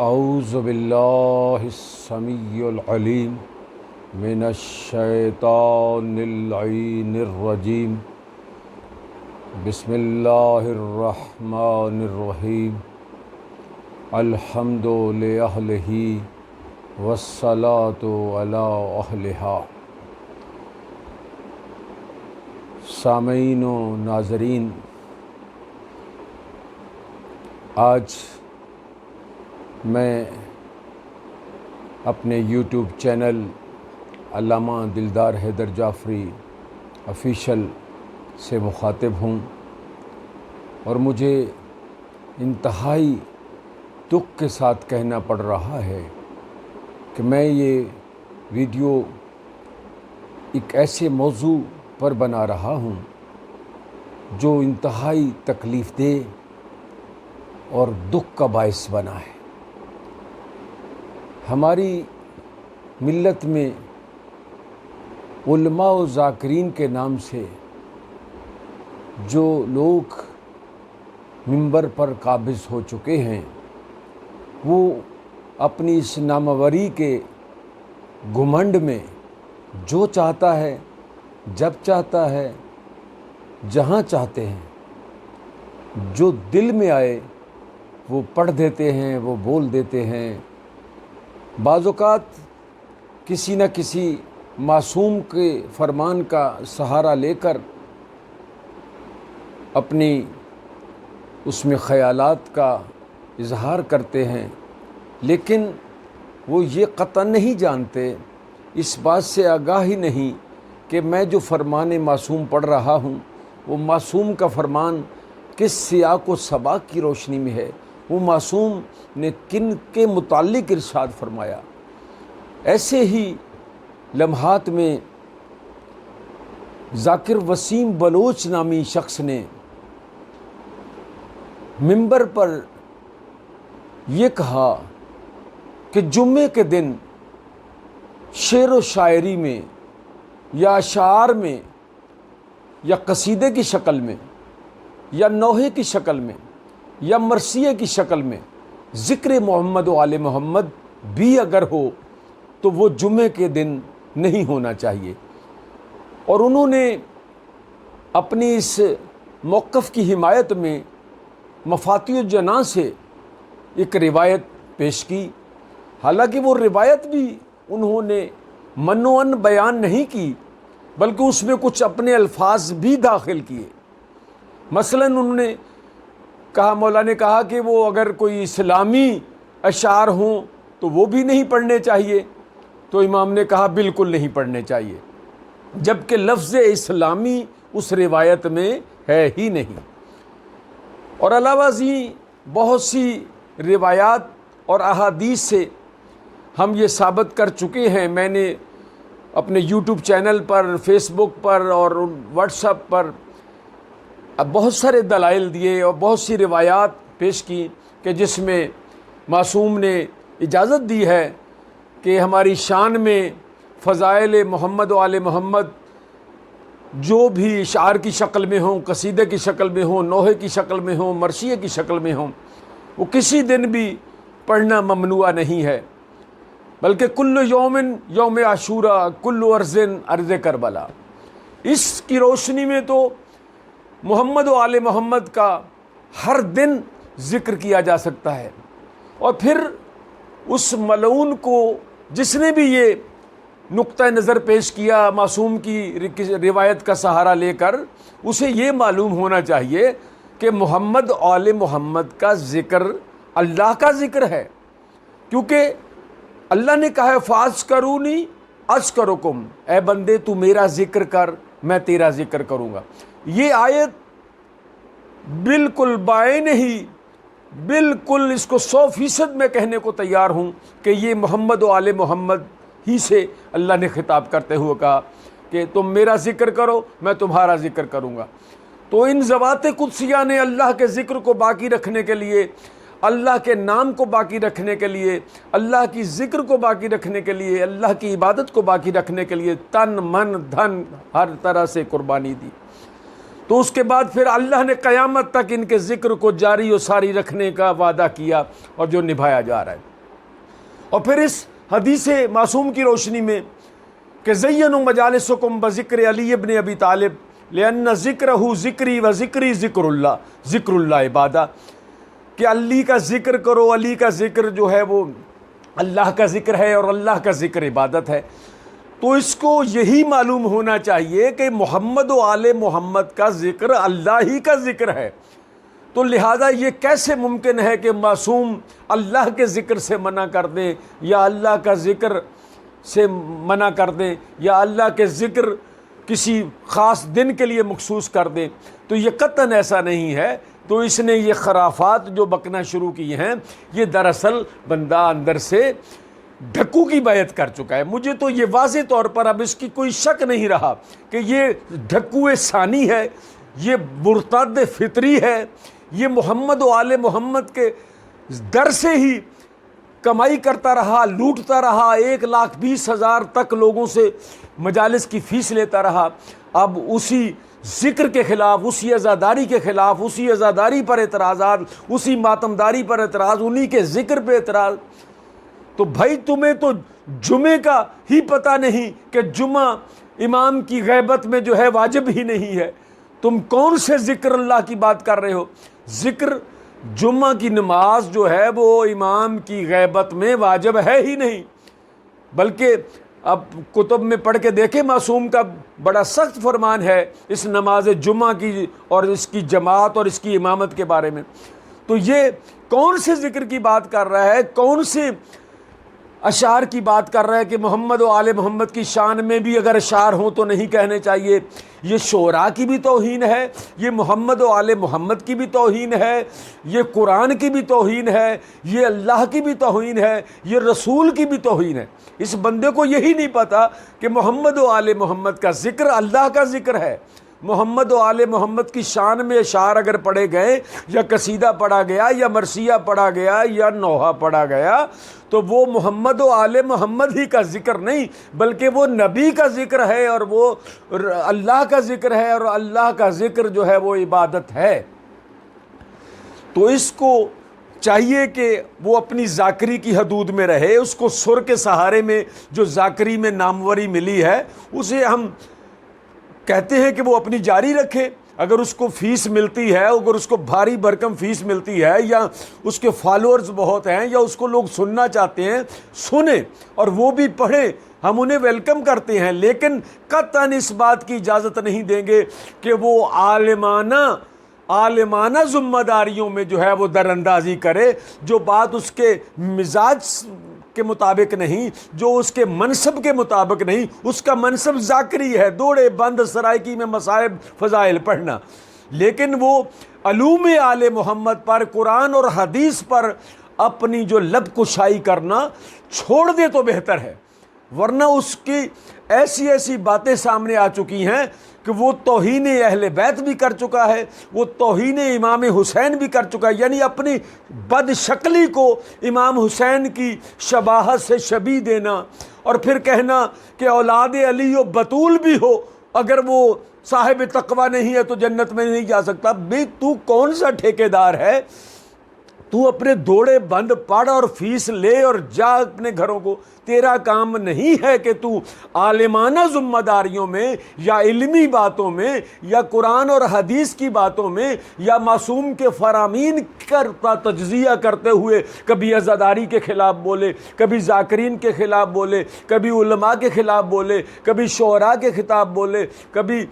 اعوذ باللہ السمیع العلیم من الشیطان اللعین الرجیم بسم اللہ الرحمن الرحیم الحمد لأہلہ والصلاة علی اہلہا۔ سامعین و ناظرین، آج میں اپنے یوٹیوب چینل علامہ دلدار حیدر جعفری آفیشل سے مخاطب ہوں، اور مجھے انتہائی دکھ کے ساتھ کہنا پڑ رہا ہے کہ میں یہ ویڈیو ایک ایسے موضوع پر بنا رہا ہوں جو انتہائی تکلیف دہ اور دکھ کا باعث بنا ہے۔ ہماری ملت میں علماء و ذاکرین کے نام سے جو لوگ منبر پر قابض ہو چکے ہیں، وہ اپنی اس ناموری کے گھمنڈ میں جو چاہتا ہے، جب چاہتا ہے، جہاں چاہتے ہیں، جو دل میں آئے وہ پڑھ دیتے ہیں، وہ بول دیتے ہیں۔ بعض اوقات کسی نہ کسی معصوم کے فرمان کا سہارا لے کر اپنی اس میں خیالات کا اظہار کرتے ہیں، لیکن وہ یہ قطعاً نہیں جانتے، اس بات سے آگاہ ہی نہیں کہ میں جو فرمان معصوم پڑھ رہا ہوں وہ معصوم کا فرمان کس سیاق و سباق کی روشنی میں ہے، وہ معصوم نے کن کے متعلق ارشاد فرمایا۔ ایسے ہی لمحات میں ذاکر وسیم بلوچ نامی شخص نے منبر پر یہ کہا کہ جمعے کے دن شعر و شاعری میں یا اشعار میں یا قصیدے کی شکل میں یا نوحے کی شکل میں یا مرثیے کی شکل میں ذکر محمد و آل محمد بھی اگر ہو تو وہ جمعے کے دن نہیں ہونا چاہیے۔ اور انہوں نے اپنی اس موقف کی حمایت میں مفاتیح الجناح سے ایک روایت پیش کی، حالانکہ وہ روایت بھی انہوں نے منوعاً بیان نہیں کی، بلکہ اس میں کچھ اپنے الفاظ بھی داخل کیے۔ مثلاً انہوں نے کہا، مولا نے کہا کہ وہ اگر کوئی اسلامی اشعار ہوں تو وہ بھی نہیں پڑھنے چاہیے، تو امام نے کہا بالکل نہیں پڑھنے چاہیے، جبکہ لفظ اسلامی اس روایت میں ہے ہی نہیں۔ اور علاوہ ازیں بہت سی روایات اور احادیث سے ہم یہ ثابت کر چکے ہیں۔ میں نے اپنے یوٹیوب چینل پر، فیس بک پر اور واٹس ایپ پر بہت سارے دلائل دیے اور بہت سی روایات پیش کی کہ جس میں معصوم نے اجازت دی ہے کہ ہماری شان میں فضائل محمد و آل محمد جو بھی اشعار کی شکل میں ہوں، قصیدے کی شکل میں ہوں، نوحے کی شکل میں ہوں، مرثیے کی شکل میں ہوں، وہ کسی دن بھی پڑھنا ممنوع نہیں ہے، بلکہ کل یوم یوم عاشورہ، کل ارض ارض کربلا۔ اس کی روشنی میں تو محمد و آل محمد کا ہر دن ذکر کیا جا سکتا ہے، اور پھر اس ملعون کو جس نے بھی یہ نقطہ نظر پیش کیا معصوم کی روایت کا سہارا لے کر، اسے یہ معلوم ہونا چاہیے کہ محمد و آل محمد کا ذکر اللہ کا ذکر ہے، کیونکہ اللہ نے کہا ہے فاذکرونی اذکرکم، اے بندے تو میرا ذکر کر، میں تیرا ذکر کروں گا۔ یہ آیت بالکل بائیں نہیں، بالکل اس کو 100% میں کہنے کو تیار ہوں کہ یہ محمد و آل محمد ہی سے اللہ نے خطاب کرتے ہوئے کہا کہ تم میرا ذکر کرو، میں تمہارا ذکر کروں گا۔ تو ان ذوات قدسیہ نے اللہ کے ذکر کو باقی رکھنے کے لیے، اللہ کے نام کو باقی رکھنے کے لیے، اللہ کی ذکر کو باقی رکھنے کے لیے، اللہ کی عبادت کو باقی رکھنے کے لیے تن من دھن ہر طرح سے قربانی دی۔ تو اس کے بعد پھر اللہ نے قیامت تک ان کے ذکر کو جاری و ساری رکھنے کا وعدہ کیا اور جو نبھایا جا رہا ہے۔ اور پھر اس حدیث معصوم کی روشنی میں کہ زینوا مجالسکم بذکر علی ابن ابی طالب لأن ذکرہ ذکری و ذکری ذکر اللہ عبادہ، کہ علی کا ذکر کرو، علی کا ذکر جو ہے وہ اللہ کا ذکر ہے اور اللہ کا ذکر عبادت ہے۔ تو اس کو یہی معلوم ہونا چاہیے کہ محمد و آل محمد کا ذکر اللہ ہی کا ذکر ہے، تو لہٰذا یہ کیسے ممکن ہے کہ معصوم اللہ کے ذکر سے منع کر دیں یا اللہ کا ذکر سے منع کر دیں یا اللہ کے ذکر کسی خاص دن کے لیے مخصوص کر دیں؟ تو یہ قطعاً ایسا نہیں ہے۔ تو اس نے یہ خرافات جو بکنا شروع کی ہیں، یہ دراصل بندہ اندر سے ڈھکو کی بیعت کر چکا ہے۔ مجھے تو یہ واضح طور پر اب اس کی کوئی شک نہیں رہا کہ یہ ڈھکو ثانی ہے، یہ مرتد فطری ہے، یہ محمد و آل محمد کے در سے ہی کمائی کرتا رہا، لوٹتا رہا، 1,20,000 تک لوگوں سے مجالس کی فیس لیتا رہا۔ اب اسی ذکر کے خلاف، اسی عزاداری کے خلاف، اسی عزاداری پر اعتراضات، اسی ماتمداری پر اعتراض، انہی کے ذکر پہ اعتراض۔ تو بھائی تمہیں تو جمعے کا ہی پتہ نہیں کہ جمعہ امام کی غیبت میں جو ہے واجب ہی نہیں ہے، تم کون سے ذکر اللہ کی بات کر رہے ہو؟ ذکر جمعہ کی نماز جو ہے وہ امام کی غیبت میں واجب ہے ہی نہیں، بلکہ اب کتب میں پڑھ کے دیکھیں، معصوم کا بڑا سخت فرمان ہے اس نماز جمعہ کی اور اس کی جماعت اور اس کی امامت کے بارے میں۔ تو یہ کون سے ذکر کی بات کر رہا ہے، کون سے اشعار کی بات کر رہا ہے کہ محمد و آل محمد کی شان میں بھی اگر اشعار ہوں تو نہیں کہنے چاہیے؟ یہ شعراء کی بھی توہین ہے، یہ محمد و آل محمد کی بھی توہین ہے، یہ قرآن کی بھی توہین ہے، یہ اللہ کی بھی توہین ہے، یہ رسول کی بھی توہین ہے۔ اس بندے کو یہی نہیں پتا کہ محمد و آل محمد کا ذکر اللہ کا ذکر ہے۔ محمد و آل محمد کی شان میں اشعار اگر پڑھے گئے یا قصیدہ پڑھا گیا یا مرثیہ پڑھا گیا یا نوحہ پڑھا گیا تو وہ محمد و آل محمد ہی کا ذکر نہیں بلکہ وہ نبی کا ذکر ہے اور وہ اللہ کا ذکر ہے، اور اللہ کا ذکر جو ہے وہ عبادت ہے۔ تو اس کو چاہیے کہ وہ اپنی ذاکری کی حدود میں رہے، اس کو سر کے سہارے میں جو ذاکری میں ناموری ملی ہے اسے ہم کہتے ہیں کہ وہ اپنی جاری رکھے۔ اگر اس کو فیس ملتی ہے، اگر اس کو بھاری بھرکم فیس ملتی ہے یا اس کے فالوورز بہت ہیں یا اس کو لوگ سننا چاہتے ہیں، سنیں اور وہ بھی پڑھیں، ہم انہیں ویلکم کرتے ہیں، لیکن قطعاً اس بات کی اجازت نہیں دیں گے کہ وہ عالمانہ ذمہ داریوں میں جو ہے وہ در اندازی کرے، جو بات اس کے مزاج کے مطابق نہیں، جو اس کے منصب کے مطابق نہیں۔ اس کا منصب ذاکری ہے، دوڑے بند سرائکی میں مصائب فضائل پڑھنا، لیکن وہ علوم آل محمد پر، قرآن اور حدیث پر اپنی جو لب کشائی کرنا چھوڑ دے تو بہتر ہے، ورنہ اس کی ایسی ایسی باتیں سامنے آ چکی ہیں کہ وہ توہین اہل بیت بھی کر چکا ہے، وہ توہین امام حسین بھی کر چکا ہے، یعنی اپنی بد شکلی کو امام حسین کی شباہت سے شبیہ دینا، اور پھر کہنا کہ اولاد علی و بطول بھی ہو، اگر وہ صاحب تقوی نہیں ہے تو جنت میں نہیں جا سکتا۔ بھئی تو کون سا ٹھیکیدار ہے؟ تو اپنے دوڑے بند پڑھ اور فیس لے اور جا اپنے گھروں کو۔ تیرا کام نہیں ہے کہ تو عالمانہ ذمہ داریوں میں یا علمی باتوں میں یا قرآن اور حدیث کی باتوں میں یا معصوم کے فرامین کا تجزیہ کرتے ہوئے کبھی عزاداری کے خلاف بولے، کبھی ذاکرین کے خلاف بولے، کبھی علماء کے خلاف بولے، کبھی شعراء کے خطاب بولے، کبھی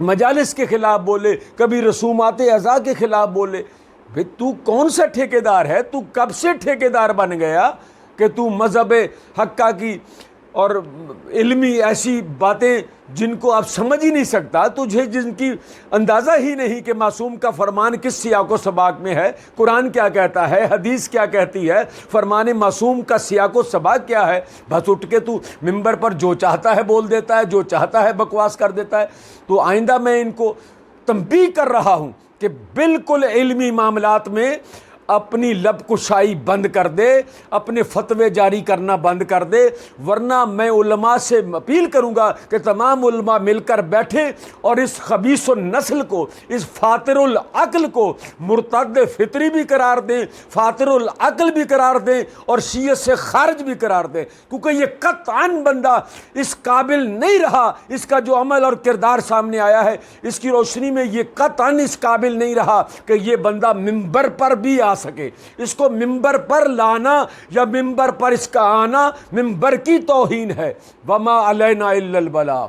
مجالس کے خلاف بولے، کبھی رسومات عزا کے خلاف بولے۔ بھئی تو کون سا ٹھیکیدار ہے؟ تو کب سے ٹھیکیدار بن گیا کہ تو مذہب حقہ کی اور علمی ایسی باتیں جن کو آپ سمجھ ہی نہیں سکتا، تجھے جن کی اندازہ ہی نہیں کہ معصوم کا فرمان کس سیاق و سباق میں ہے، قرآن کیا کہتا ہے، حدیث کیا کہتی ہے، فرمان معصوم کا سیاق و سباق کیا ہے، بس اٹھ کے تو ممبر پر جو چاہتا ہے بول دیتا ہے، جو چاہتا ہے بکواس کر دیتا ہے۔ تو آئندہ میں ان کو تنبیہ کر رہا ہوں کہ بالکل علمی معاملات میں اپنی لب کشائی بند کر دے، اپنے فتوے جاری کرنا بند کر دے، ورنہ میں علماء سے اپیل کروں گا کہ تمام علماء مل کر بیٹھیں اور اس خبیث النسل کو، اس فاتر العقل کو مرتد فطری بھی قرار دیں، فاتر العقل بھی قرار دیں اور شیعت سے خارج بھی قرار دیں، کیونکہ یہ قطعاً بندہ اس قابل نہیں رہا، اس کا جو عمل اور کردار سامنے آیا ہے اس کی روشنی میں یہ قطعاً اس قابل نہیں رہا کہ یہ بندہ ممبر پر بھی آ سکے۔ اس کو ممبر پر لانا یا ممبر پر اس کا آنا ممبر کی توہین ہے۔ وما علینا الا البلاغ۔